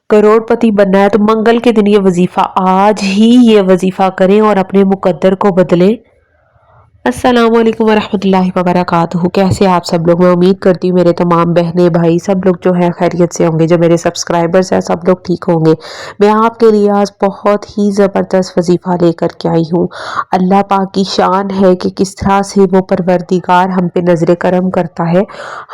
करोड़पति बनना है तो मंगल के दिन ये वजीफा, आज ही ये वजीफा करें और अपने मुकद्दर को बदलें। अस्सलामुअलैकुम वरहमतुल्लाहि वबरकातुहू। कैसे आप सब लोग? मैं उम्मीद करती हूँ मेरे तमाम बहनें भाई सब लोग जो है खैरियत से होंगे, जो मेरे सब्सक्राइबर्स हैं सब लोग ठीक होंगे। मैं आपके लिए आज बहुत ही ज़बरदस्त वजीफ़ा लेकर के आई हूँ। अल्लाह पाक की शान है कि किस तरह से वो परवरदिगार हम पे नज़र करम करता है।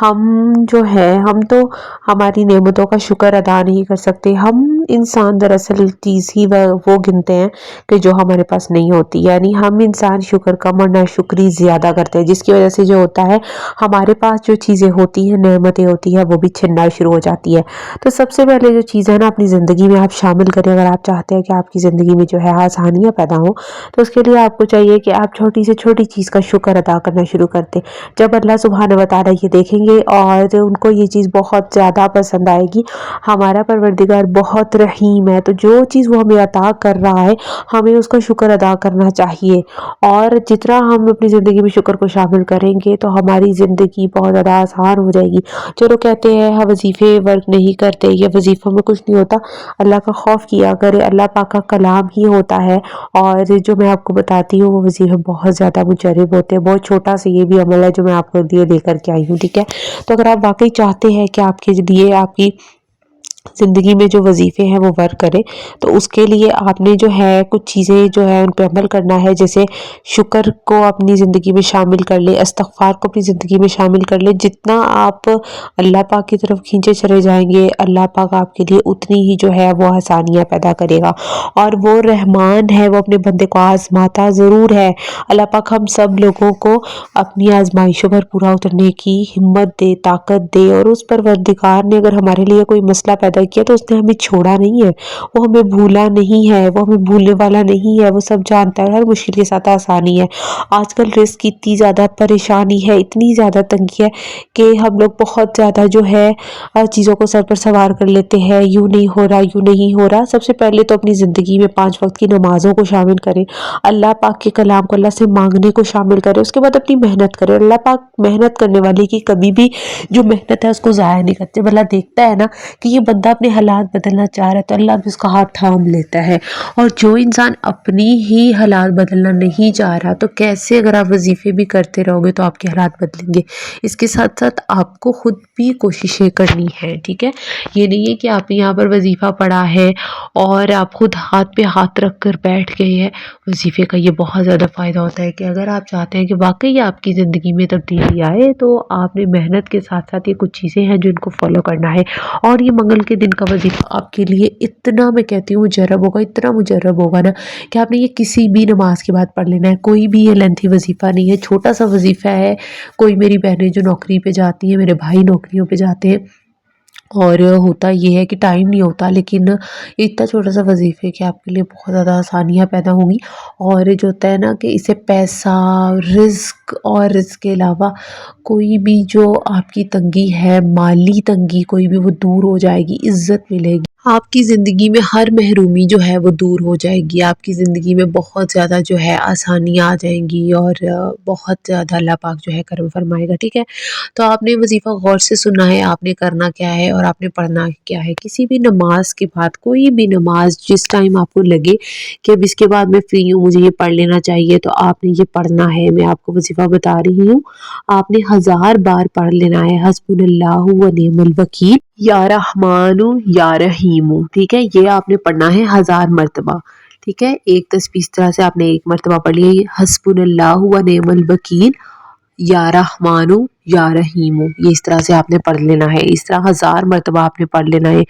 हम जो है हम तो हमारी नेमतों का शुक्र अदा नहीं कर सकते। हम इंसान दरअसल चीज़ ही वो गिनते हैं कि जो हमारे पास नहीं होती, यानी हम इंसान शुक्र कम और नाशुक्री ज़्यादा करते हैं, जिसकी वजह से जो होता है हमारे पास जो चीज़ें होती हैं, नेमतें होती हैं, वो भी छिनना शुरू हो जाती है। तो सबसे पहले जो चीज़ है ना अपनी ज़िंदगी में आप शामिल करें। अगर आप चाहते हैं कि आपकी ज़िंदगी में जो है आसानियाँ पैदा हो, तो उसके लिए आपको चाहिए कि आप छोटी से छोटी चीज़ का शुक्र अदा करना शुरू कर दें। जब अल्लाह सुब्हान व तआला ये देखेंगे और उनको ये चीज़ बहुत ज़्यादा पसंद आएगी, हमारा परवरदिगार बहुत रहीम है, तो जो चीज़ वो हमें अता कर रहा है हमें उसका शुक्र अदा करना चाहिए। और जितना हम अपनी ज़िंदगी में शुक्र को शामिल करेंगे तो हमारी ज़िंदगी बहुत ज़्यादा आसान हो जाएगी। जो लोग कहते हैं हम वजीफ़े वर्क नहीं करते, ये वजीफ़ों में कुछ नहीं होता, अल्लाह का खौफ किया करे, अल्लाह पाक का कलाम ही होता है। और जो मैं आपको बताती हूँ वो वजीफ़े बहुत ज़्यादा मुजर्रब होते हैं। बहुत छोटा सा ये भी अमल है जो मैं आपके लिए लेकर के आई हूँ, ठीक है। तो अगर आप वाकई चाहते हैं कि आपके लिए आपकी ज़िंदगी में जो वजीफ़े हैं वो वर्क करें, तो उसके लिए आपने जो है कुछ चीज़ें जो है उन पे अमल करना है। जैसे शुक्र को अपनी ज़िंदगी में शामिल कर ले, इस्तिग़फ़ार को अपनी ज़िंदगी में शामिल कर ले। जितना आप अल्लाह पाक की तरफ खींचे चले जाएंगे, अल्लाह पाक आपके लिए उतनी ही जो है वो आसानियाँ पैदा करेगा। और वो रहमान है, वो अपने बंदे को आज़माता ज़रूर है। अल्लाह पाक हम सब लोगों को अपनी आज़माइशों पर पूरा उतरने की हिम्मत दे, ताकत दे। और उस परवरदिगार ने अगर हमारे लिए कोई मसला पैदा किया तो उसने हमें छोड़ा नहीं है, वो हमें भूला नहीं है, वो हमें भूलने वाला नहीं है, वो सब जानता है। हर मुश्किल के साथ आसानी है। आजकल रिस्क की इतनी ज़्यादा परेशानी है, इतनी ज़्यादा तंगी है कि हम लोग बहुत ज़्यादा जो है चीज़ों को सर पर सवार कर लेते हैं। यूँ नहीं हो रहा, यूँ नहीं हो रहा। सबसे पहले तो अपनी ज़िंदगी में 5 वक्त की नमाज़ों को शामिल करें, अल्लाह पाक के कलाम को अल्लाह से मांगने को शामिल करें। उसके बाद अपनी मेहनत करें। अल्लाह पाक मेहनत करने वाले की कभी भी जो मेहनत है उसको ज़ाया नहीं करते। अल्लाह देखता है ना कि ये बंदा अपने हालात बदलना चाह रहा है, तो अल्लाह भी उसका हाथ थाम लेता है। और जो इंसान अपनी ही हालात बदलना नहीं चाह रहा, तो कैसे अगर आप वजीफ़े भी करते रहोगे तो आपके हालात बदलेंगे। इसके साथ साथ आपको खुद भी कोशिशें करनी है, ठीक है। ये नहीं है कि आपने यहाँ पर वजीफ़ा पढ़ा है और आप खुद हाथ पे हाथ रख कर बैठ गए हैं। वजीफ़े का ये बहुत ज़्यादा फ़ायदा होता है कि अगर आप चाहते हैं कि वाकई आपकी ज़िंदगी में तब्दीली आए, तो आपने मेहनत के साथ साथ ये कुछ चीज़ें हैं जो इनको फॉलो करना है। और ये मंगल के दिन का वजीफ़ा आपके लिए इतना, मैं कहती हूँ, मुजर्रब होगा, इतना मुजर्रब होगा ना कि आपने ये किसी भी नमाज के बाद पढ़ लेना है। कोई भी ये लेंथी वजीफ़ा नहीं है, छोटा सा वजीफ़ा है। कोई मेरी बहनें जो नौकरी पे जाती हैं, मेरे भाई नौकरियों पे जाते हैं, और होता ये है कि टाइम नहीं होता, लेकिन ये इतना छोटा सा वजीफ़ा है कि आपके लिए बहुत ज़्यादा आसानियाँ पैदा होंगी। और जो होता है ना कि इससे पैसा, रिस्क और इसके अलावा कोई भी जो आपकी तंगी है, माली तंगी कोई भी, वो दूर हो जाएगी, इज़्ज़त मिलेगी। आपकी ज़िंदगी में हर महरूमी जो है वो दूर हो जाएगी। आपकी ज़िंदगी में बहुत ज़्यादा जो है आसानियाँ आ जाएंगी और बहुत ज़्यादा अल्लाह पाक जो है करम फरमाएगा, ठीक है। तो आपने वजीफ़ा गौर से सुना है, आपने करना क्या है और आपने पढ़ना क्या है। किसी भी नमाज के बाद, कोई भी नमाज जिस टाइम आपको लगे कि अब इसके बाद मैं फ्री हूँ, मुझे ये पढ़ लेना चाहिए, तो आपने ये पढ़ना है। मैं आपको वजीफ़ा बता रही हूँ, आपने 1000 बार पढ़ लेना है, हस्बुनल्लाहु व निअमल वकील, या रहमानु या रहीमु, ठीक है। ये आपने पढ़ना है 1000 मरतबा, ठीक है। एक तस्बीह इस तरह से आपने एक मरतबा पढ़ लिया, हस्बुनल्लाहु व निअमल वकील, या रहमानु या रहीमु, ये इस तरह से आपने पढ़ लेना है। इस तरह 1000 मरतबा आपने पढ़ लेना है।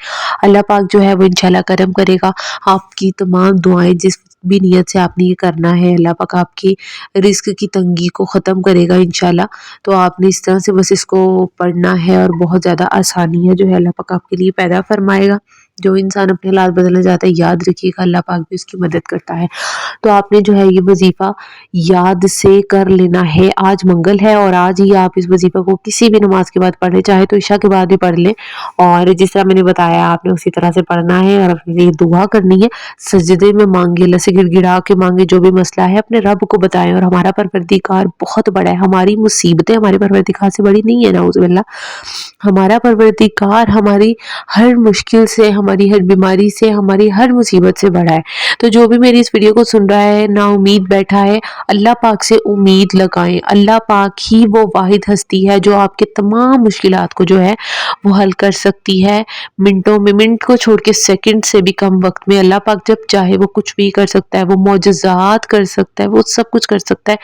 अल्लाह पाक जो है वो इंशाल्लाह करम करेगा। आपकी तमाम दुआएं, जिस भी नियत से आपने ये करना है, अल्लाह पाक आपकी रिस्क की तंगी को ख़त्म करेगा इंशाल्लाह। तो आपने इस तरह से बस इसको पढ़ना है और बहुत ज़्यादा आसानियाँ जो है अल्लाह पाक आपके लिए पैदा फरमाएगा। जो इंसान अपने हालात बदलना चाहता है, याद रखिएगा अल्लाह पाक भी उसकी मदद करता है। तो आपने जो है ये वजीफ़ा याद से कर लेना है। आज मंगल है और आज ही आप इस वजीफ़ा को किसी भी नमाज के बाद पढ़ लें, चाहे तो इशा के बाद भी पढ़ लें। और जिस तरह मैंने बताया आपने उसी तरह से पढ़ना है और अपने लिए दुआ करनी है। सजदे में मांगे, अल्लाह से गिड़गिड़ा के मांगे, जो भी मसला है अपने रब को बताएं। और हमारा परवरदिगार बहुत बड़ा है, हमारी मुसीबतें हमारे परवरदिगार से बड़ी नहीं है, नाउज़ुबिल्लाह। हमारा परवरदिगार हमारी हर मुश्किल से, हमारी ہماری ہر بیماری سے، ہماری ہر مصیبت سے بڑا ہے۔ تو جو بھی میری اس ویڈیو کو سن رہا ہے، نا امید بیٹھا ہے، اللہ پاک سے امید لگائیں۔ اللہ پاک ہی وہ واحد ہستی ہے جو آپ کے تمام مشکلات کو جو ہے وہ حل کر سکتی ہے۔ منٹوں میں، منٹ کو چھوڑ کے سیکنڈ سے بھی کم وقت میں اللہ پاک جب چاہے وہ کچھ بھی کر سکتا ہے، وہ معجزات کر سکتا ہے، وہ سب کچھ کر سکتا ہے۔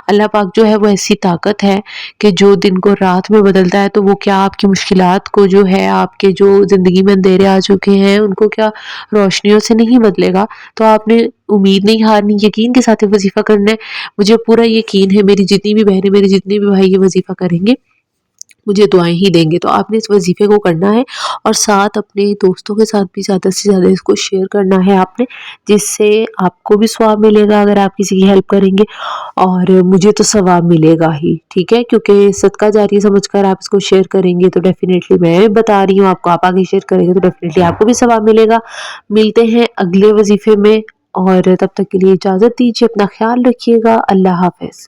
اللہ پاک جو ہے وہ ایسی طاقت ہے کہ جو دن کو رات میں بدلتا ہے، تو وہ کیا آپ کی مشکلات کو جو ہے، آپ کے جو زندگی میں اندھیرے آ چکے ہیں ان کو کیا روشنیوں سے نہیں بدلے گا؟ تو آپ نے امید نہیں ہارنی، یقین کے ساتھ یہ وظیفہ کرنا ہے۔ مجھے پورا یقین ہے میری جتنی بھی بہنیں، میرے جتنے بھی بھائی یہ وظیفہ کریں گے مجھے دعائیں ہی دیں گے۔ تو آپ نے اس وظیفے کو کرنا ہے اور ساتھ اپنے دوستوں کے ساتھ بھی زیادہ سے زیادہ اس کو شیئر کرنا ہے آپ نے، جس سے آپ کو بھی ثواب ملے گا اگر آپ کسی کی ہیلپ کریں گے، اور مجھے تو ثواب ملے گا ہی، ٹھیک ہے؟ کیونکہ صدقہ جاریہ سمجھ کر آپ اس کو شیئر کریں گے تو ڈیفینیٹلی میں بتا رہی ہوں آپ کو، آپ آگے شیئر کریں گے تو ڈیفینیٹلی آپ کو بھی ثواب ملے گا۔ ملتے ہیں اگلے وظیفے میں، اور تب تک کے لیے اجازت دیجیے، اپنا خیال رکھیے گا۔ اللہ حافظ۔